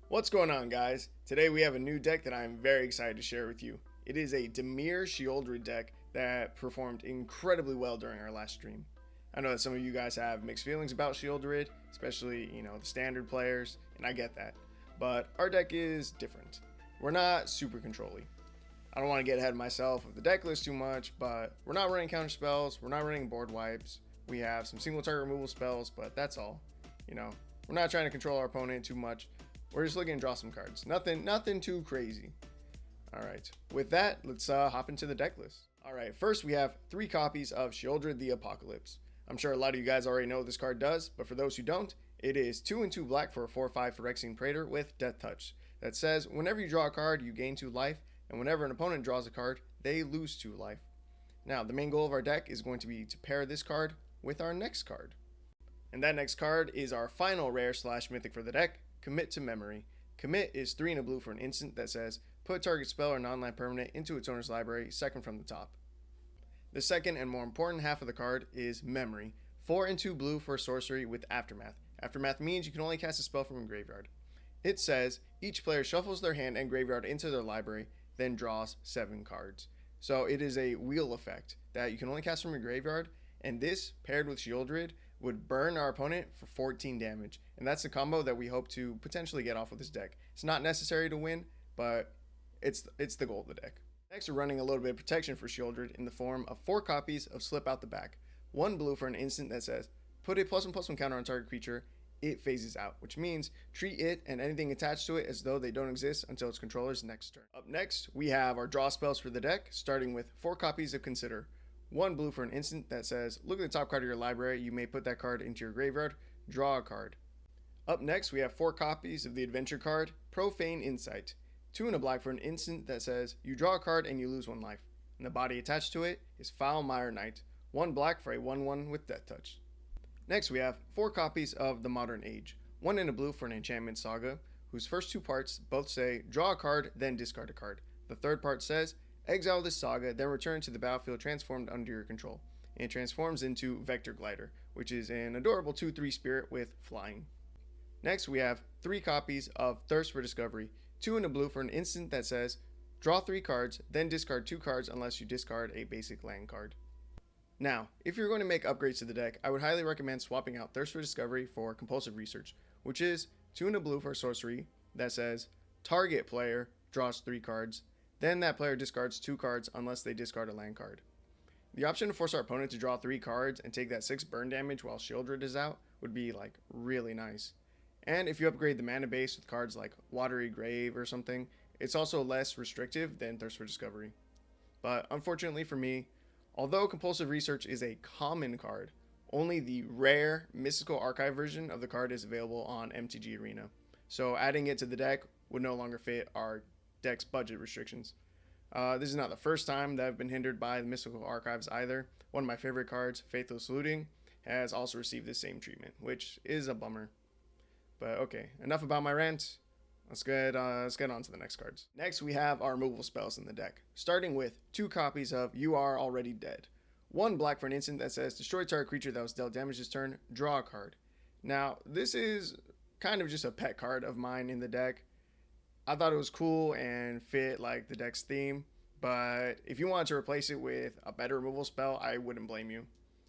What's going on, guys? Today we have a new deck that I'm very excited to share with you. It is a Dimir Sheoldred deck that performed incredibly well during our last stream. I know that some of you guys have mixed feelings about Sheoldred, especially, the standard players, and I get that. But our deck is different. We're not super controlly. I don't want to get ahead of myself with the deck list too much, but we're not running counter spells, we're not running board wipes. We have some single target removal spells, but that's all. We're not trying to control our opponent too much. We're just looking to draw some cards. Nothing too crazy. Alright, with that, let's hop into the deck list. Alright, first we have 3 copies of Sheoldred the Apocalypse. I'm sure a lot of you guys already know what this card does, but for those who don't, it is 2 and 2 black for a 4/5 Phyrexian Praetor with Death Touch. That says, whenever you draw a card, you gain 2 life, and whenever an opponent draws a card, they lose 2 life. Now, the main goal of our deck is going to be to pair this card with our next card. And that next card is our final rare / mythic for the deck, Commit to Memory. Commit is 3 and a blue for an instant that says, put target spell or non-land permanent into its owner's library, second from the top. The second and more important half of the card is Memory. 4 and 2 blue for a sorcery with Aftermath. Aftermath means you can only cast a spell from a graveyard. It says, each player shuffles their hand and graveyard into their library, then draws 7 cards. So it is a wheel effect that you can only cast from your graveyard, and this, paired with Sheoldred, would burn our opponent for 14 damage. And that's the combo that we hope to potentially get off with this deck. It's not necessary to win, but it's the goal of the deck. Next, we're running a little bit of protection for Sheoldred in the form of 4 copies of Slip Out the Back. 1 blue for an instant that says, put a +1/+1 counter on target creature, it phases out, which means treat it and anything attached to it as though they don't exist until its controller's next turn. Up next, we have our draw spells for the deck, starting with 4 copies of Consider. 1 blue for an instant that says, look at the top card of your library, you may put that card into your graveyard, draw a card. Up next, we have 4 copies of the adventure card, Profane Insight. 2 and a black for an instant that says, you draw a card and you lose 1 life. And the body attached to it is Foulmire Knight. 1 black for a 1/1 with Death Touch. Next, we have 4 copies of the Modern Age. 1 in a blue for an enchantment saga, whose first 2 parts both say, draw a card, then discard a card. The third part says, exile this saga, then return to the battlefield transformed under your control. And it transforms into Vector Glider, which is an adorable 2/3 spirit with flying. Next, we have 3 copies of Thirst for Discovery. 2 in a blue for an instant that says, draw 3 cards, then discard 2 cards unless you discard a basic land card. Now, if you're going to make upgrades to the deck, I would highly recommend swapping out Thirst for Discovery for Compulsive Research, which is 2 in a blue for a sorcery that says, target player draws 3 cards, then that player discards 2 cards unless they discard a land card. The option to force our opponent to draw 3 cards and take that 6 burn damage while Sheoldred is out would be really nice. And if you upgrade the mana base with cards like Watery Grave or something, it's also less restrictive than Thirst for Discovery. But unfortunately for me, although Compulsive Research is a common card, only the rare Mystical Archive version of the card is available on MTG Arena. So adding it to the deck would no longer fit our deck's budget restrictions. This is not the first time that I've been hindered by the Mystical Archives either. One of my favorite cards, Faithless Looting, has also received this same treatment, which is a bummer. But okay, enough about my rant. Let's get on to the next cards. Next, we have our removal spells in the deck, starting with 2 copies of You Are Already Dead. 1 black for an instant that says, destroy target creature that was dealt damage this turn, draw a card. Now, this is kind of just a pet card of mine in the deck. I thought it was cool and fit the deck's theme, but if you wanted to replace it with a better removal spell, I wouldn't blame you.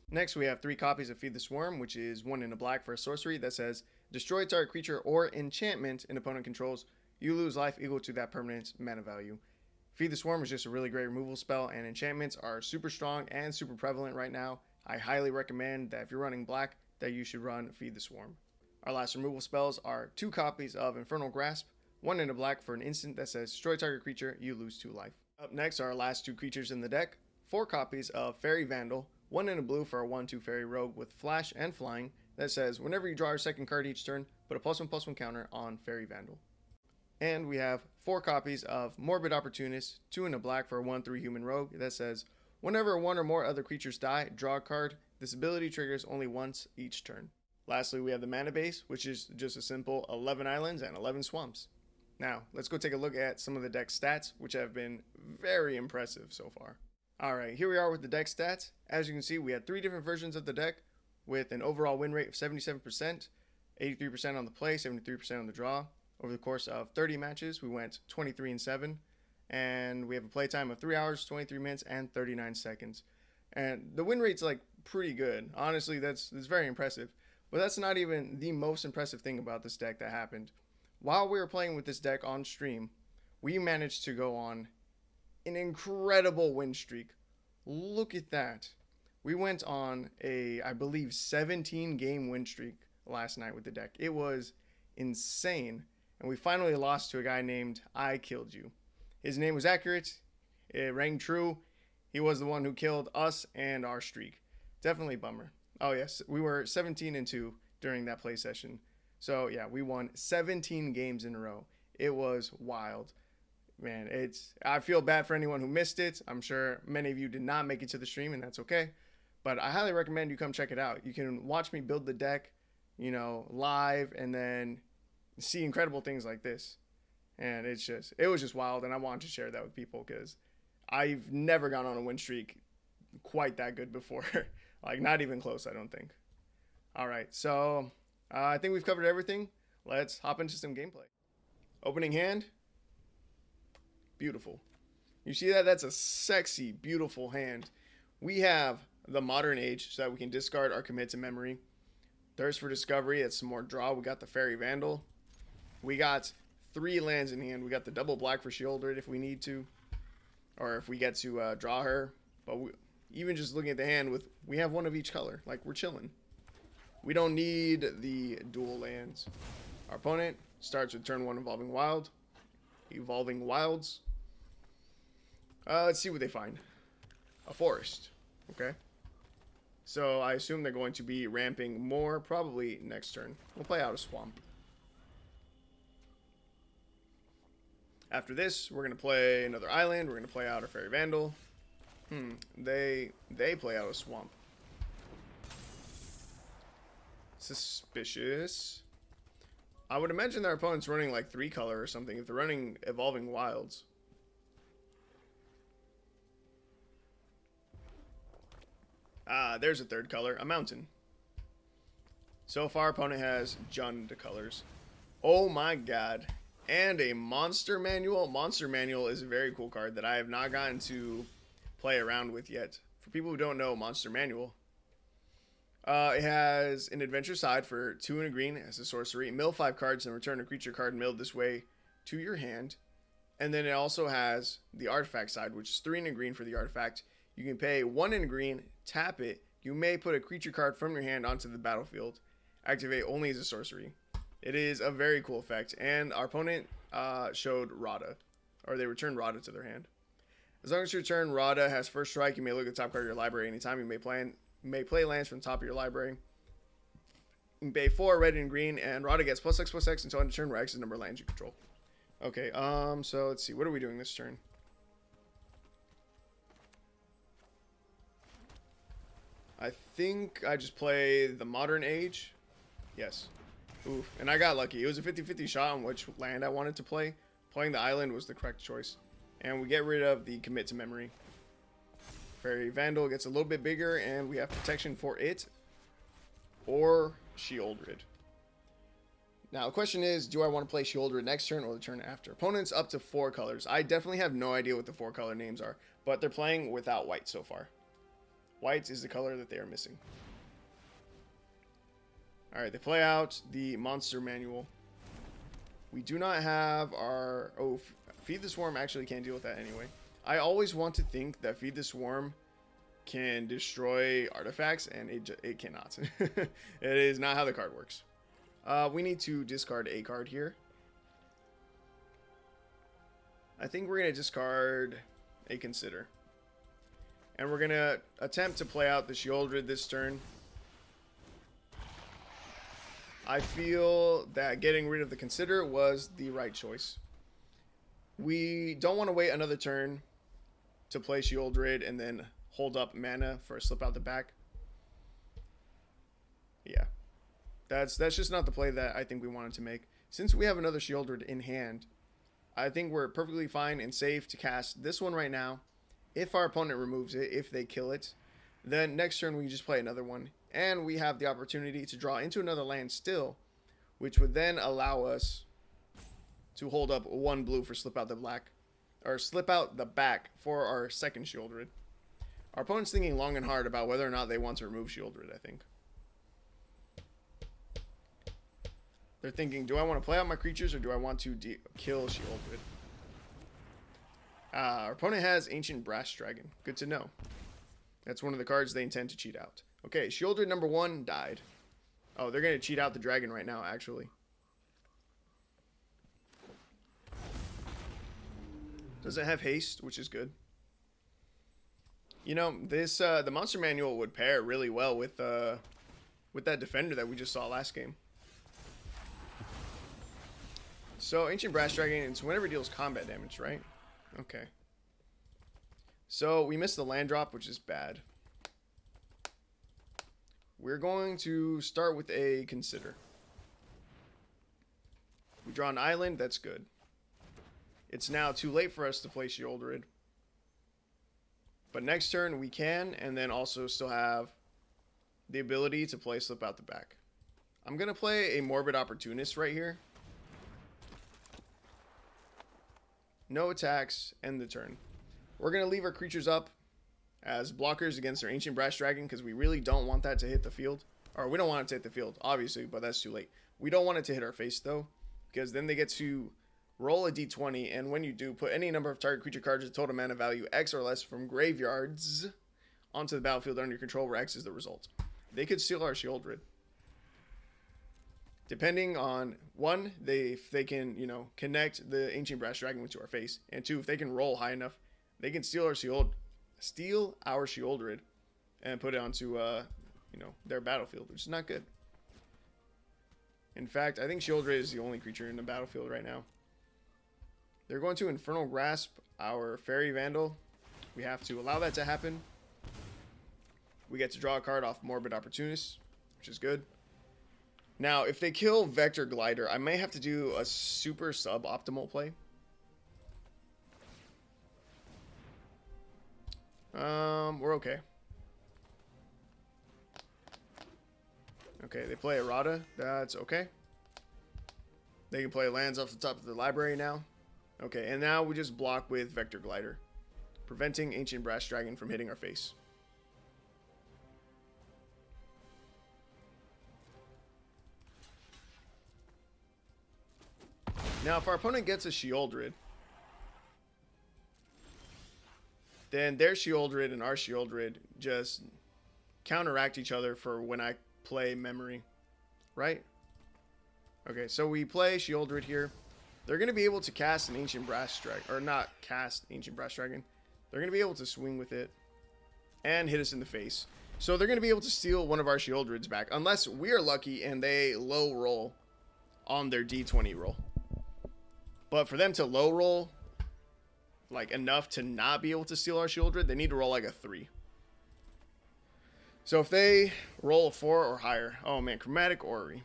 Next, we have 3 copies of Feed the Swarm, which is 1 in a black for a sorcery that says, destroy target creature or enchantment an opponent controls, you lose life equal to that permanent's mana value. Feed the Swarm is just a really great removal spell, and enchantments are super strong and super prevalent right now. I highly recommend that if you're running black, that you should run Feed the Swarm. Our last removal spells are 2 copies of Infernal Grasp, 1 in a black for an instant that says, destroy target creature, you lose 2 life. Up next are our last 2 creatures in the deck, 4 copies of Faerie Vandal, 1 in a blue for a 1/2 Fairy Rogue with flash and flying that says, whenever you draw your second card each turn, put a +1/+1 counter on Faerie Vandal. And we have 4 copies of Morbid Opportunist, 2 in a black for a 1/3 Human Rogue that says, whenever 1 or more other creatures die, draw a card. This ability triggers only once each turn. Lastly, we have the mana base, which is just a simple 11 islands and 11 swamps. Now, let's go take a look at some of the deck stats, which have been very impressive so far. Alright, here we are with the deck stats. As you can see, we had 3 different versions of the deck with an overall win rate of 77%, 83% on the play, 73% on the draw. Over the course of 30 matches, we went 23-7, and we have a playtime of 3 hours, 23 minutes, and 39 seconds. And the win rate's like pretty good. Honestly, that's very impressive. But that's not even the most impressive thing about this deck that happened. While we were playing with this deck on stream, we managed to go on an incredible win streak. Look at that. We went on a, I believe, 17 game win streak last night with the deck. It was insane. And we finally lost to a guy named I Killed You. His name was accurate. It rang true. He was the one who killed us and our streak. Definitely a bummer. Oh yes, we were 17-2 during that play session. So yeah, we won 17 games in a row. It was wild. Man, I feel bad for anyone who missed it. I'm sure many of you did not make it to the stream, and that's okay. But I highly recommend you come check it out. You can watch me build the deck, live, and then see incredible things like this. And it was just wild, and I wanted to share that with people because I've never gone on a win streak quite that good before. Like, not even close, I don't think. All right, so I think we've covered everything. Let's hop into some gameplay. Opening hand. Beautiful. You see that? That's a sexy, beautiful hand. We have the Modern Age so that we can discard our commit to memory. Thirst for Discovery. That's some more draw. We got the Faerie Vandal. We got 3 lands in hand. We got the double black for Sheoldred if we need to, or if we get to draw her. But even just looking at the hand, we have one of each color. Like, we're chilling. We don't need the dual lands. Our opponent starts with turn 1 Evolving Wild. Evolving Wilds. Let's see what they find. A forest. Okay. So I assume they're going to be ramping more probably next turn. We'll play out a swamp. After this, we're going to play another island. We're going to play out a Faerie Vandal. They play out a swamp. Suspicious. I would imagine their opponent's running like 3 color or something if they're running Evolving Wilds. There's a 3rd color, a mountain. So far, opponent has Jund colors. Oh my god. And a Monster Manual. Monster Manual is a very cool card that I have not gotten to play around with yet. For people who don't know Monster Manual, it has an adventure side for 2 and a green as a sorcery. Mill 5 cards and return a creature card milled this way to your hand. And then it also has the artifact side, which is 3 and a green for the artifact. You can pay 1 and a green, tap it. You may put a creature card from your hand onto the battlefield. Activate only as a sorcery. It is a very cool effect. And our opponent showed Rada, or they returned Rada to their hand. As long as you return Rada has first strike, you may look at the top card of your library anytime. You may play lands from the top of your library. You can pay 4 red and green, and Rada gets +X/+X until end of turn where X is the number of lands you control. Okay, so let's see. What are we doing this turn? I think I just play the Modern Age. Yes. Oof. And I got lucky. It was a 50-50 shot on which land I wanted to play. Playing the island was the correct choice. And we get rid of the commit to memory. Faerie Vandal gets a little bit bigger, and we have protection for it or Sheoldred. Now, the question is, do I want to play Sheoldred next turn or the turn after? Opponents up to 4 colors. I definitely have no idea what the 4 color names are, but they're playing without white so far. White is the color that they are missing. Alright, they play out the Monster Manual. We do not have our... Oh, Feed the Swarm actually can't deal with that anyway. I always want to think that Feed the Swarm can destroy artifacts, and it cannot. It is not how the card works. We need to discard a card here. I think we're going to discard a Consider. And we're going to attempt to play out the Sheoldred this turn. I feel that getting rid of the Consider was the right choice. We don't want to wait another turn to play Sheoldred and then hold up mana for a slip out the back. Yeah. That's just not the play that I think we wanted to make. Since we have another Sheoldred in hand, I think we're perfectly fine and safe to cast this one right now. If our opponent removes it, if they kill it, then next turn we can just play another one. And we have the opportunity to draw into another land still, which would then allow us to hold up 1 blue for slip out the black, or slip out the back for our second Sheoldred. Our opponent's thinking long and hard about whether or not they want to remove Sheoldred, I think. They're thinking, do I want to play out my creatures or do I want to kill Sheoldred? Our opponent has Ancient Brass Dragon. Good to know. That's one of the cards they intend to cheat out. Okay, Sheoldred number 1 died. Oh, they're going to cheat out the dragon right now, actually. Doesn't have haste, which is good. You know, this the monster manual would pair really well with that defender that we just saw last game. So, Ancient Brass Dragon, it's whenever it deals combat damage, right? Okay. So, we missed the land drop, which is bad. We're going to start with a Consider. We draw an island, that's good. It's now too late for us to play Sheoldred. But next turn we can, and then also still have the ability to play Slip Out the Back. I'm going to play a Morbid Opportunist right here. No attacks, end the turn. We're going to leave our creatures up as blockers against their Ancient Brass Dragon because we really don't want that to hit the field. Or we don't want it to hit the field, obviously, but that's too late. We don't want it to hit our face, though, because then they get to roll a d20, and when you do, put any number of target creature cards with total mana value X or less from graveyards onto the battlefield under your control, where X is the result. They could steal our Sheoldred. Depending on, 1, if they can, you know, connect the Ancient Brass Dragon into our face, and 2, if they can roll high enough, they can steal our Sheoldred and put it onto, you know, their battlefield, which is not good. In fact, I think Sheoldred is the only creature in the battlefield right now. They're going to Infernal Grasp our Faerie Vandal. We have to allow that to happen. We get to draw a card off Morbid Opportunist, which is good. Now, if they kill Vector Glider, I may have to do a super suboptimal play. We're okay. Okay, they play Errata. That's okay. They can play lands off the top of the library now. Okay, and now we just block with Vector Glider, preventing Ancient Brass Dragon from hitting our face. Now, if our opponent gets a Sheoldred, then their Sheoldred and our Sheoldred just counteract each other for when I play Memory, right? Okay, so we play Sheoldred here. They're going to be able to cast an Ancient Brass Dragon, or not cast Ancient Brass Dragon. They're going to be able to swing with it and hit us in the face. So they're going to be able to steal one of our Sheoldreds back, unless we are lucky and they low roll on their D20 roll. But for them to low roll, like enough to not be able to steal our Sheoldred, they need to roll like a 3. So if they roll a 4 or higher, oh man, Chromatic Orrery.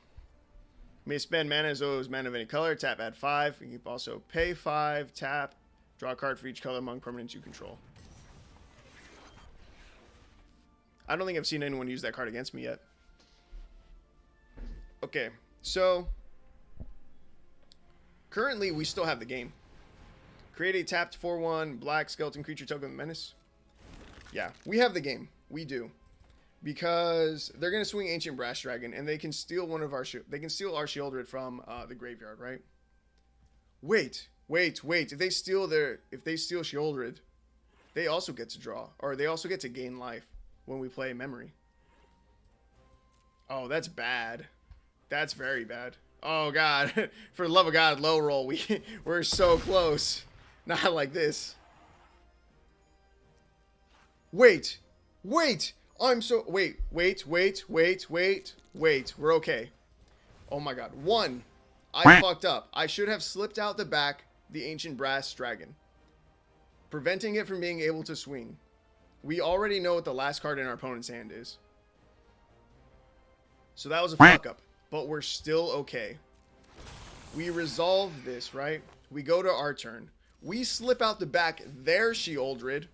May spend mana as though it was mana of any color. Tap, add 5. You can also pay 5, tap, draw a card for each color among permanents you control. I don't think I've seen anyone use that card against me yet. Okay, so currently we still have the game. Create a tapped 4/1 black skeleton creature token of menace. Yeah, we have the game. We do. Because they're going to swing Ancient Brass Dragon, and they can steal one of our they can steal our Sheoldred from the graveyard, right? Wait. If they steal Sheoldred, they also get to draw, or they also get to gain life when we play Memory. Oh, that's bad. That's very bad. Oh God, for the love of God, low roll. We're so close. Not like this. Wait. I'm so... Wait. We're okay. Oh my God. 1. I fucked up. I should have slipped out the back the Ancient Brass Dragon, preventing it from being able to swing. We already know what the last card in our opponent's hand is. So that was a fuck up. But we're still okay. We resolve this, right? We go to our turn. We slip out the back their Sheoldred.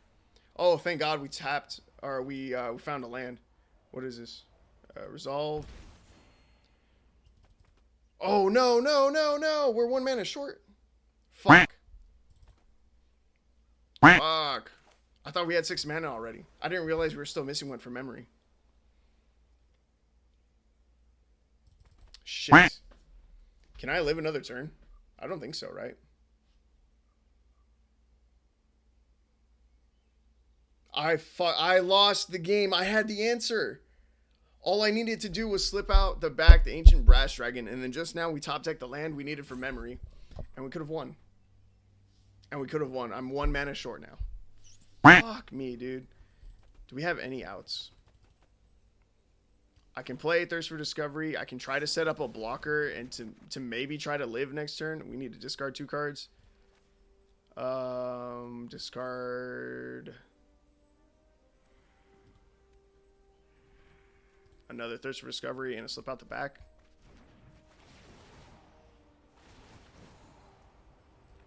Oh, thank God we tapped... Or we found a land. What is this? Resolve. Oh, no. We're 1 mana short. Fuck. Fuck. I thought we had 6 mana already. I didn't realize we were still missing one for memory. Shit. Can I live another turn? I don't think so, right? I lost the game. I had the answer. All I needed to do was slip out the back, the Ancient Brass Dragon, and then just now we top decked the land we needed for memory. And we could have won. And we could have won. I'm 1 mana short now. Fuck me, dude. Do we have any outs? I can play Thirst for Discovery. I can try to set up a blocker and to maybe try to live next turn. We need to discard 2 cards. Discard another Thirst for Discovery and a slip out the back.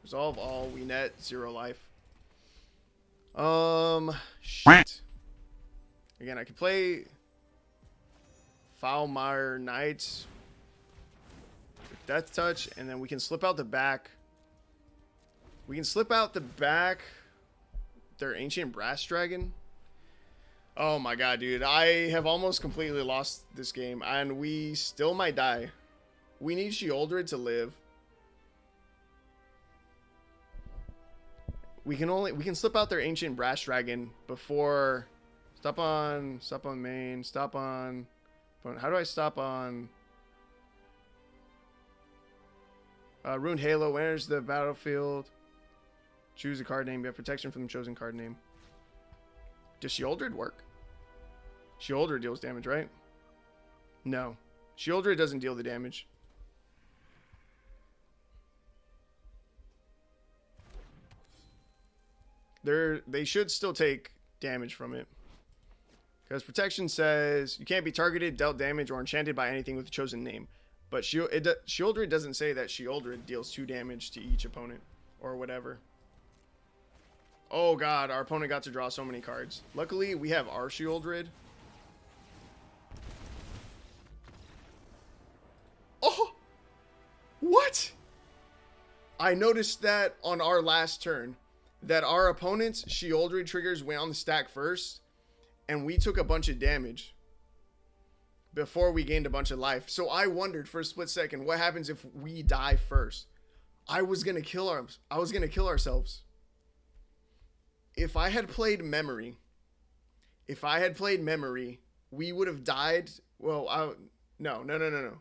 Resolve all. We net 0 life. Shit. Again, I can play Foulmire Knight with Death Touch, and then we can slip out the back. We can slip out the back their Ancient Brass Dragon. Oh my god, dude. I have almost completely lost this game, and we still might die. We need Sheoldred to live. We can slip out their Ancient Brass Dragon before stop on main, stop on. How do I stop on Ruined Halo? Enters the battlefield. Choose a card name. You have protection from the chosen card name. Does Sheoldred work? Sheoldred deals damage, right? No. Sheoldred doesn't deal the damage. They should still take damage from it. Because protection says you can't be targeted, dealt damage, or enchanted by anything with a chosen name. But Sheoldred doesn't say that Sheoldred deals 2 damage to each opponent or whatever. Oh god, our opponent got to draw so many cards. Luckily, we have our Sheoldred. Oh! What? I noticed that on our last turn. That our opponent's Sheoldred triggers went on the stack first. And we took a bunch of damage. Before we gained a bunch of life. So I wondered for a split second, what happens if we die first? I was going to kill ourselves. If I had played memory, we would have died. Well, no. Their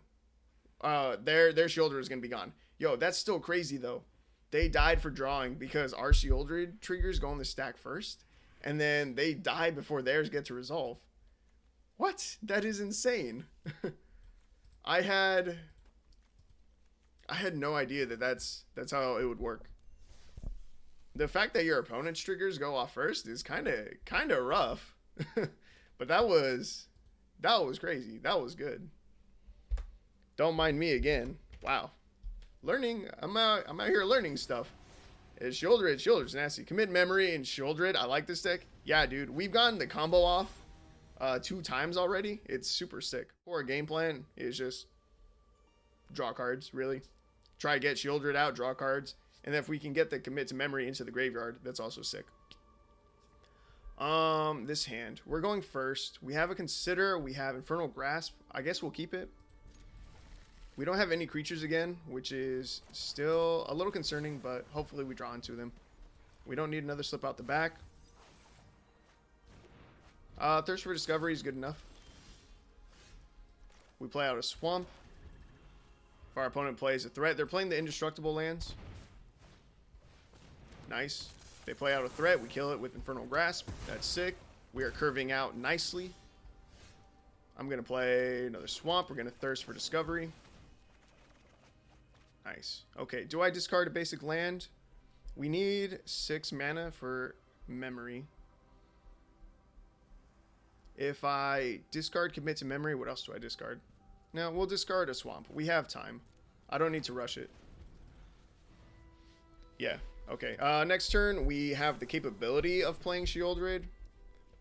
Sheoldred is going to be gone. Yo, that's still crazy though. They died for drawing because our Sheoldred triggers go on the stack first, and then they die before theirs get to resolve. What? That is insane. I had no idea that's how it would work. The fact that your opponent's triggers go off first is kind of rough. But that was crazy. That was good. Don't mind me again. Wow. Learning. I'm out here learning stuff. Sheoldred's nasty. Commit Memory and Sheoldred. I like this deck. Yeah, dude. We've gotten the combo off 2 times already. It's super sick. For a game plan is just draw cards, really. Try to get Sheoldred out, draw cards. And then if we can get the Commit to Memory into the graveyard, that's also sick. This hand. We're going first. We have a Consider. We have Infernal Grasp. I guess we'll keep it. We don't have any creatures again, which is still a little concerning, but hopefully we draw into them. We don't need another slip out the back. Thirst for Discovery is good enough. We play out a Swamp. If our opponent plays a threat, they're playing the Indestructible lands. Nice. If they play out a threat, we kill it with Infernal Grasp. That's sick. We are curving out nicely. I'm going to play another Swamp. We're going to Thirst for Discovery. Nice. Okay, do I discard a basic land? We need 6 mana for Memory. If I discard Commit to Memory, what else do I discard? No, we'll discard a Swamp. We have time. I don't need to rush it. Yeah, okay. Next turn, we have the capability of playing Sheoldred,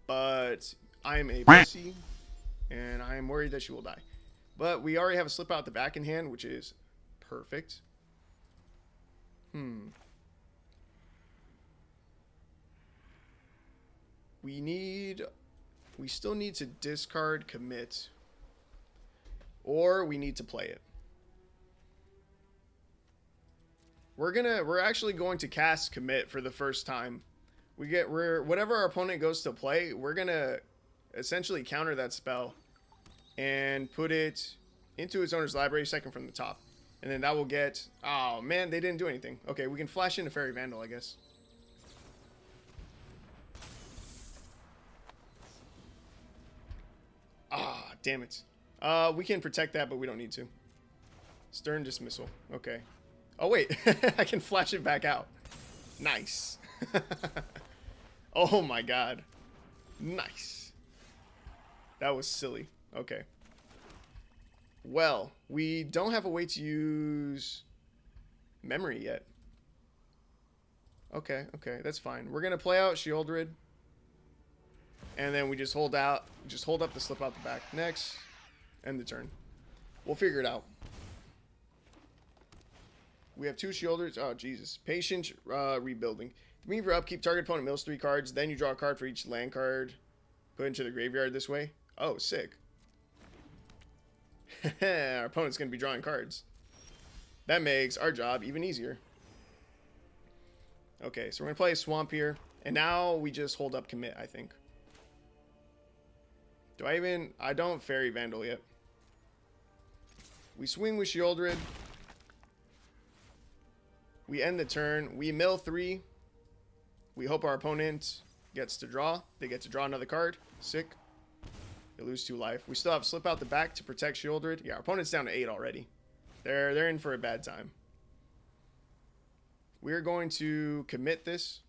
but I'm a pussy, and I am worried that she will die. But we already have a slip out the back in hand, which is perfect. We still need to discard commit. Or we need to play it. We're actually going to cast commit for the first time. Whatever our opponent goes to play, we're gonna essentially counter that spell and put it into its owner's library second from the top. And then that will get... Oh, man, they didn't do anything. Okay, we can flash into Faerie Vandal, I guess. Ah, damn it. We can protect that, but we don't need to. Stern Dismissal. Okay. Oh, wait. I can flash it back out. Nice. Oh, my God. Nice. That was silly. Okay. Well, we don't have a way to use memory yet. Okay, that's fine. We're gonna play out Sheoldred, and then we just hold up the slip out the back. Next, end the turn. We'll figure it out. We have 2 Sheoldreds. Oh Jesus! Patient rebuilding. Mean for upkeep, target opponent mills 3 cards. Then you draw a card for each land card put into the graveyard this way. Oh, sick. Our opponent's going to be drawing cards. That makes our job even easier. Okay, so we're going to play a Swamp here. And now we just hold up commit, I think. I don't Faerie Vandal yet. We swing with Sheoldred. We end the turn. We mill 3. We hope our opponent gets to draw. They get to draw another card. Sick. They lose 2 life. We still have slip out the back to protect Sheoldred. Yeah, our opponent's down to 8 already. They're in for a bad time. We're going to commit this.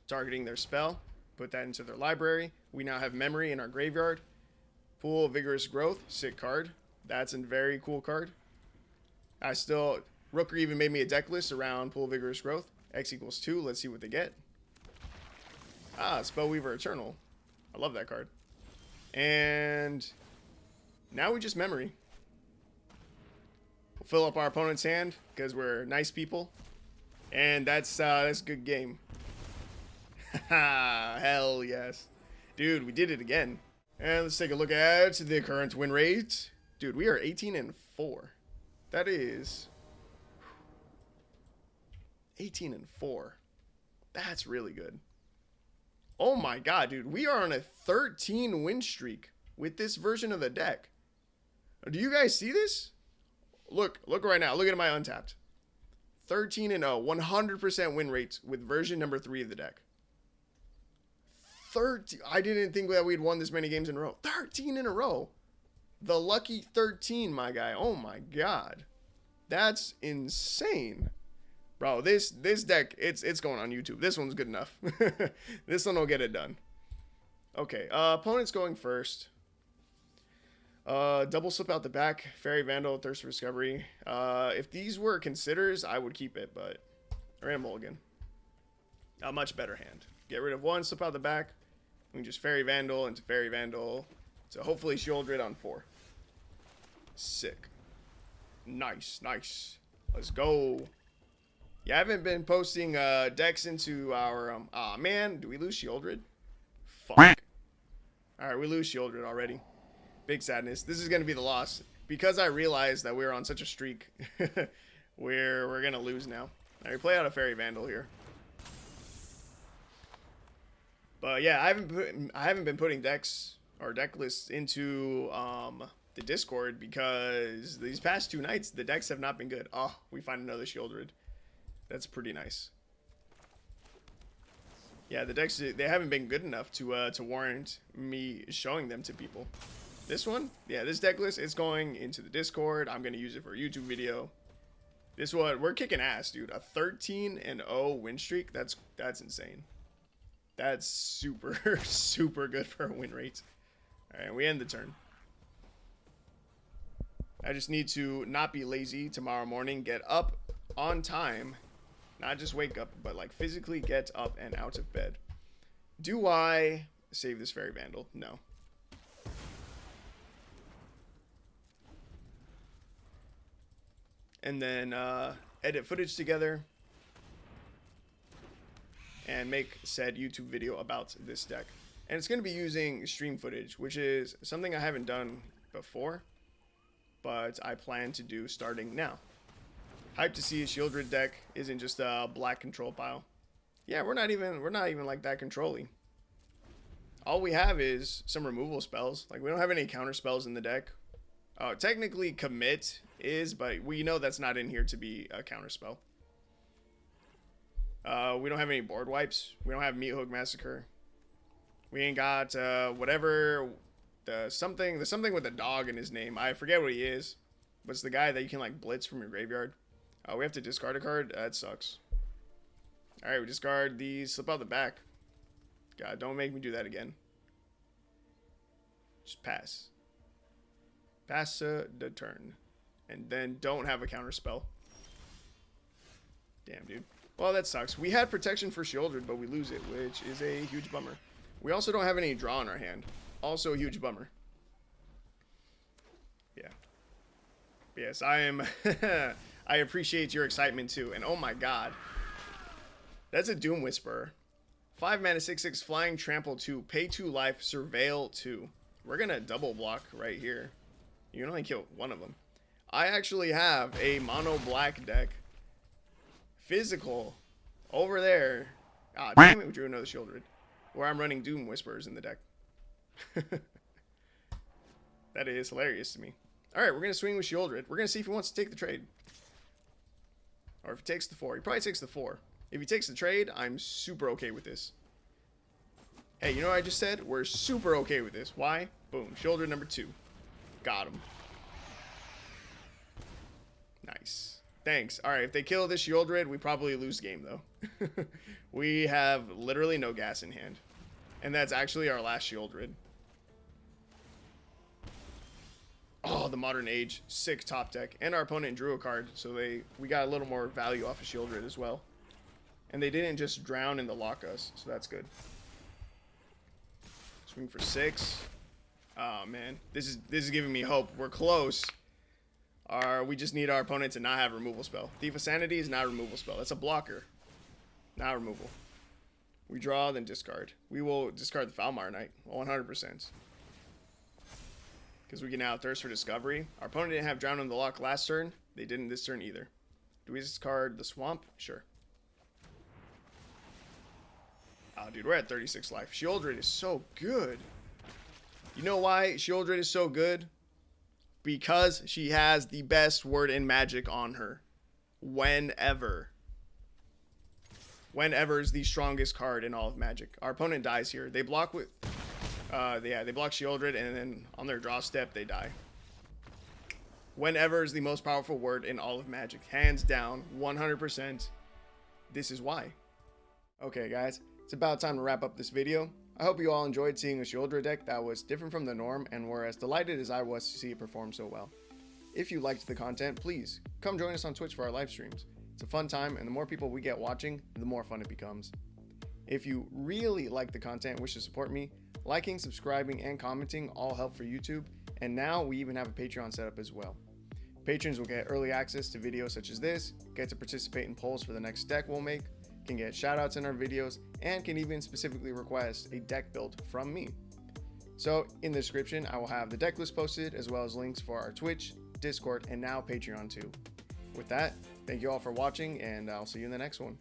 Targeting their spell. Put that into their library. We now have memory in our graveyard. Pool of Vigorous Growth. Sick card. That's a very cool card. Rooker even made me a deck list around Pool of Vigorous Growth. X equals 2. Let's see what they get. Ah, Spellweaver Eternal. I love that card. And now we just memory. We'll fill up our opponent's hand because we're nice people. And that's a good game. Hell yes. Dude, we did it again. And let's take a look at the current win rate. Dude, we are 18-4. That is 18-4. That's really good. Oh my god, dude. We are on a 13 win streak with this version of the deck. Do you guys see this? Look right now. Look at my Untapped. 13-0. 100% win rates with version number 3 of the deck. 13. I didn't think that we'd won this many games in a row. 13 in a row. The lucky 13, my guy. Oh my god. That's insane. Bro, this deck, it's going on YouTube. This one's good enough. This one will get it done. Okay, opponent's going first. Double slip out the back. Faerie Vandal, Thirst for Discovery. If these were considers, I would keep it, but we're in a mulligan. A much better hand. Get rid of 1, slip out the back. We can just Faerie Vandal into Faerie Vandal. So hopefully Sheoldred on 4. Sick. Nice. Let's go. Yeah, I haven't been posting decks into our... Aw, man. Do we lose Sheoldred? Fuck. Alright, we lose Sheoldred already. Big sadness. This is going to be the loss. Because I realized that we were on such a streak. we're going to lose now. Alright, we play out a Faerie Vandal here. But yeah, I haven't been putting decks or deck lists into the Discord because these past 2 nights, the decks have not been good. Oh, we find another Sheoldred. That's pretty nice. Yeah, the decks, they haven't been good enough to warrant me showing them to people. This one, yeah, this deck list is going into the Discord. I'm going to use it for a YouTube video. This one, we're kicking ass, dude. A 13-0 win streak, that's insane. That's super, super good for a win rate. All right, we end the turn. I just need to not be lazy tomorrow morning, get up on time. Not just wake up, but like physically get up and out of bed. Do I save this Faerie Vandal? No. And then edit footage together and make said YouTube video about this deck. And it's going to be using stream footage, which is something I haven't done before, but I plan to do starting now. Hyped to see a Sheoldred deck isn't just a black control pile. Yeah, we're not even like that controlly. All we have is some removal spells. Like, we don't have any counter spells in the deck. Technically commit is, but we know that's not in here to be a counter spell. We don't have any board wipes. We don't have Meat Hook Massacre. We ain't got whatever the something with a dog in his name. I forget what he is, but it's the guy that you can like blitz from your graveyard. We have to discard a card. That sucks. All right, we discard the slip out the back. God, don't make me do that again. Just pass. Pass the turn, and then don't have a counter spell. Damn, dude. Well, that sucks. We had protection for Sheoldred, but we lose it, which is a huge bummer. We also don't have any draw in our hand. Also a huge bummer. Yeah. Yes, I am. I appreciate your excitement too. And oh my god. That's a Doom Whisperer. 5 mana, 6/6, flying, trample 2, pay 2 life, surveil 2. We're gonna double block right here. You can only kill one of them. I actually have a mono black deck. Physical. Over there. Ah, damn it, we drew another Sheoldred. Where I'm running Doom Whisperers in the deck. That is hilarious to me. Alright, we're gonna swing with Sheoldred. We're gonna see if he wants to take the trade. Or if he takes the 4. He probably takes the 4. If he takes the trade, I'm super okay with this. Hey, you know what I just said? We're super okay with this. Why? Boom. Sheoldred number 2. Got him. Nice. Thanks. Alright, if they kill this Sheoldred, we probably lose game, though. We have literally no gas in hand. And that's actually our last Sheoldred. Oh, the Modern Age. Sick top deck. And our opponent drew a card, so we got a little more value off of Sheoldred as well. And they didn't just drown and lock us, so that's good. Swing for 6. Oh man, this is giving me hope. We're close. We just need our opponent to not have removal spell. Thief of Sanity is not a removal spell. That's a blocker, not removal. We draw, then discard. We will discard the Foulmire Knight, 100%. Because we can now thirst for discovery. Our opponent didn't have drown in the lock last turn. They didn't this turn either. Do we discard the swamp? Sure. Oh, dude, we're at 36 life. Sheoldred is so good. You know why Sheoldred is so good? Because she has the best word in Magic on her. Whenever. Whenever is the strongest card in all of Magic. Our opponent dies here. They block with... they block Sheoldred, and then on their draw step, they die. Whenever is the most powerful word in all of Magic. Hands down, 100%. This is why. Okay, guys. It's about time to wrap up this video. I hope you all enjoyed seeing a Sheoldred deck that was different from the norm and were as delighted as I was to see it perform so well. If you liked the content, please come join us on Twitch for our live streams. It's a fun time, and the more people we get watching, the more fun it becomes. If you really like the content and wish to support me, liking, subscribing, and commenting all help for YouTube, and now we even have a Patreon set up as well. Patrons will get early access to videos such as this, get to participate in polls for the next deck we'll make, can get shoutouts in our videos, and can even specifically request a deck build from me. So in the description, I will have the deck list posted, as well as links for our Twitch, Discord, and now Patreon too. With that, thank you all for watching, and I'll see you in the next one.